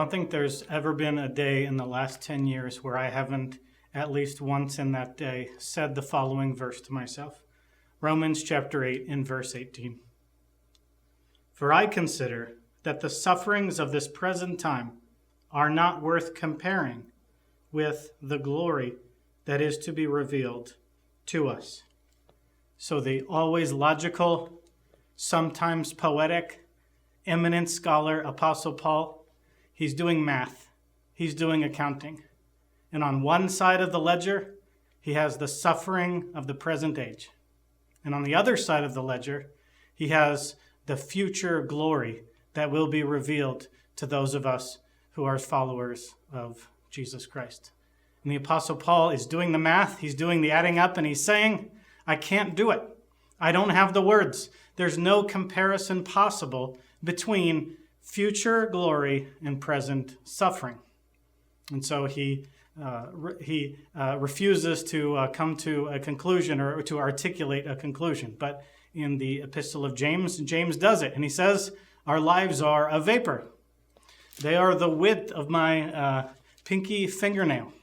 don't think there's ever been a day in the last 10 years where I haven't, at least once in that day, said the following verse to myself. Romans chapter 8 in verse 18. For I consider that the sufferings of this present time are not worth comparing with the glory that is to be revealed to us. So the always logical, sometimes poetic, eminent scholar, Apostle Paul, he's doing math. He's doing accounting. And on one side of the ledger, he has the suffering of the present age. And on the other side of the ledger, he has the future glory that will be revealed to those of us who are followers of Jesus Christ. And the Apostle Paul is doing the math. He's doing the adding up, and he's saying, I can't do it. I don't have the words. There's no comparison possible between future glory and present suffering. And so he refuses to come to a conclusion or to articulate a conclusion. But in the epistle of James, James does it. And he says, our lives are a vapor. They are the width of my pinky fingernail.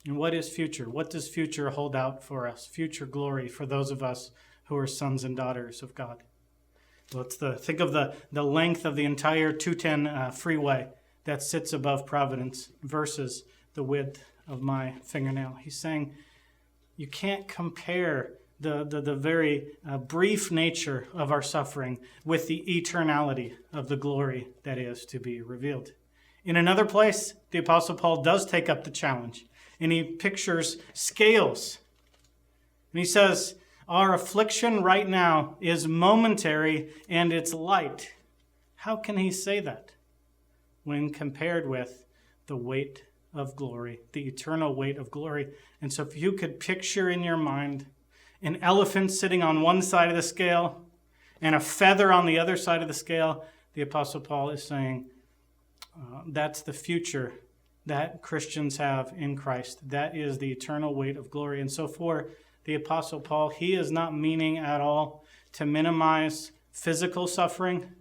And what is future? What does future hold out for us? Future glory for those of us who are sons and daughters of God. Well, think of the length of the entire 210 freeway that sits above Providence versus the width of my fingernail. He's saying you can't compare the very brief nature of our suffering with the eternality of the glory that is to be revealed. In another place, the Apostle Paul does take up the challenge, and he pictures scales. And he says, our affliction right now is momentary and it's light. How can he say that when compared with the weight of glory, the eternal weight of glory? And so if you could picture in your mind an elephant sitting on one side of the scale and a feather on the other side of the scale, the Apostle Paul is saying that's the future that Christians have in Christ. That is the eternal weight of glory. And so for the Apostle Paul, he is not meaning at all to minimize physical suffering,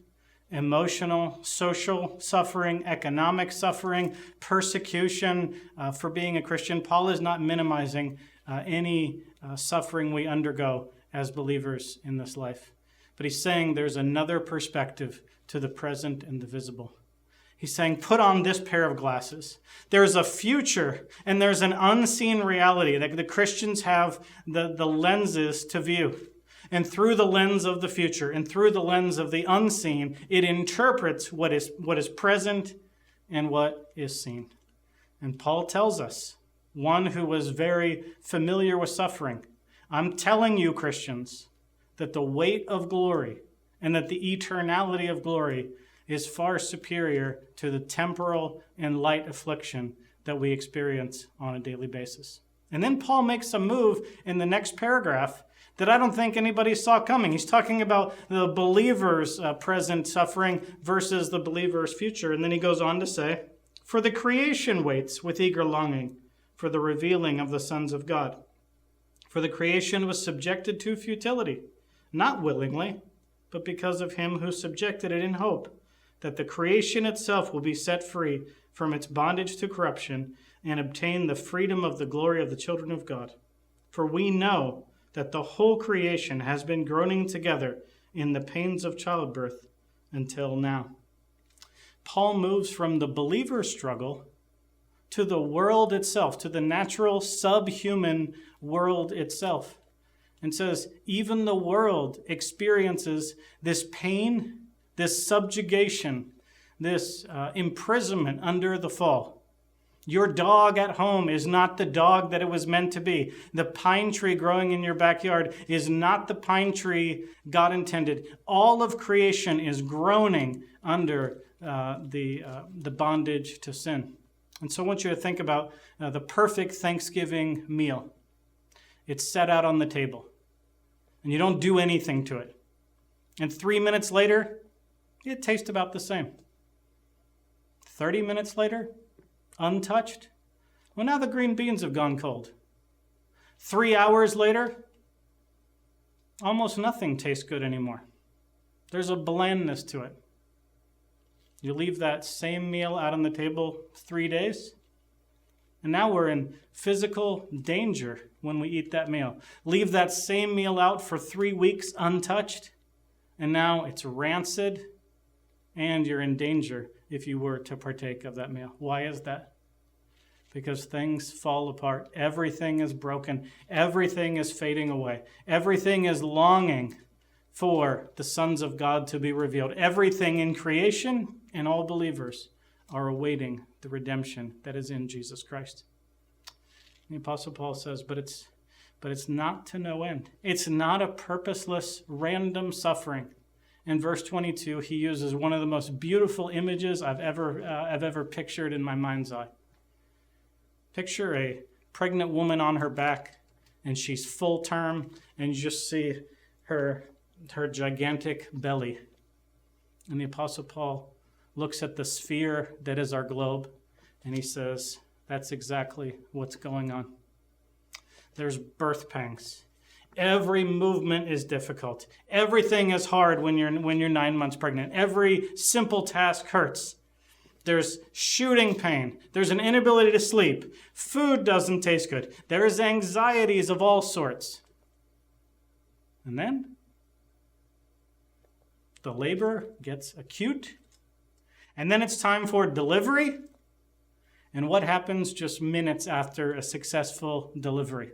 emotional, social suffering, economic suffering, persecution for being a Christian. Paul is not minimizing any suffering we undergo as believers in this life. But he's saying there's another perspective to the present and the visible. He's saying, put on this pair of glasses. There's a future and there's an unseen reality that the Christians have the lenses to view. And through the lens of the future and through the lens of the unseen, it interprets what is present and what is seen. And Paul tells us, one who was very familiar with suffering, I'm telling you, Christians, that the weight of glory and that the eternality of glory is far superior to the temporal and light affliction that we experience on a daily basis. And then Paul makes a move in the next paragraph that I don't think anybody saw coming. He's talking about the believer's present suffering versus the believer's future. And then he goes on to say, for the creation waits with eager longing for the revealing of the sons of God. For the creation was subjected to futility, not willingly, but because of him who subjected it in hope, that the creation itself will be set free from its bondage to corruption and obtain the freedom of the glory of the children of God. For we know that the whole creation has been groaning together in the pains of childbirth until now. Paul moves from the believer's struggle to the world itself, to the natural subhuman world itself, and says even the world experiences this pain, this subjugation, this imprisonment under the fall. Your dog at home is not the dog that it was meant to be. The pine tree growing in your backyard is not the pine tree God intended. All of creation is groaning under the bondage to sin. And so I want you to think about the perfect Thanksgiving meal. It's set out on the table, and you don't do anything to it. And 3 minutes later, it tastes about the same. 30 minutes later, untouched. Well, now the green beans have gone cold. 3 hours later, almost nothing tastes good anymore. There's a blandness to it. You leave that same meal out on the table 3 days, and now we're in physical danger when we eat that meal. Leave that same meal out for 3 weeks untouched, and now it's rancid, and you're in danger if you were to partake of that meal. Why is that? Because things fall apart. Everything is broken. Everything is fading away. Everything is longing for the sons of God to be revealed. Everything in creation and all believers are awaiting the redemption that is in Jesus Christ. The Apostle Paul says, but it's not to no end. It's not a purposeless, random suffering. In verse 22, he uses one of the most beautiful images I've ever pictured in my mind's eye. Picture a pregnant woman on her back, and she's full term, and you just see her gigantic belly. And the Apostle Paul looks at the sphere that is our globe, and he says, that's exactly what's going on. There's birth pangs. Every movement is difficult. Everything is hard when you're 9 months pregnant. Every simple task hurts. There's shooting pain. There's an inability to sleep. Food doesn't taste good. There's anxieties of all sorts. And then the labor gets acute. And then it's time for delivery. And what happens just minutes after a successful delivery?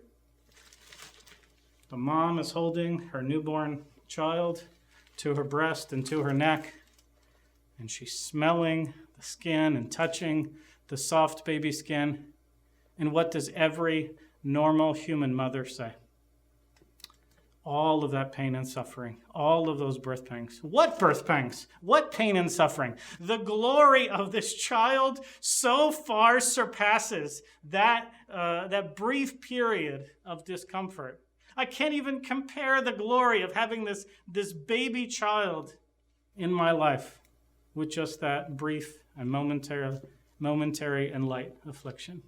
The mom is holding her newborn child to her breast and to her neck, and she's smelling the skin and touching the soft baby skin. And what does every normal human mother say? All of that pain and suffering, all of those birth pangs. What birth pangs? What pain and suffering? The glory of this child so far surpasses that brief period of discomfort. I can't even compare the glory of having this baby child in my life with just that brief and momentary and light affliction.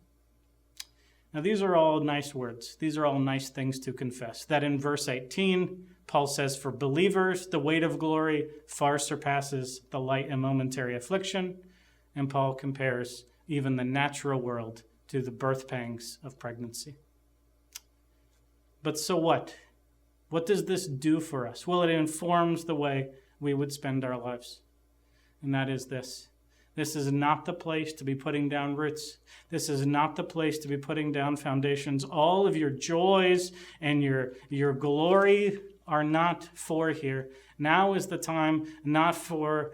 Now, these are all nice words. These are all nice things to confess. That in verse 18, Paul says, for believers, the weight of glory far surpasses the light and momentary affliction. And Paul compares even the natural world to the birth pangs of pregnancy. But so what? What does this do for us? Well, it informs the way we would spend our lives. And that is this. This is not the place to be putting down roots. This is not the place to be putting down foundations. All of your joys and your glory are not for here. Now is the time not for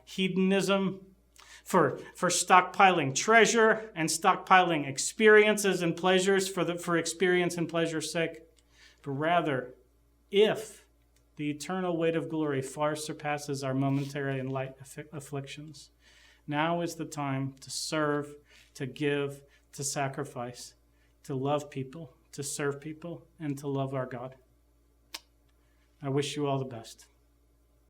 hedonism, for stockpiling treasure and stockpiling experiences and pleasures for experience and pleasure's sake, but rather, if the eternal weight of glory far surpasses our momentary and light afflictions, now is the time to serve, to give, to sacrifice, to love people, to serve people, and to love our God. I wish you all the best.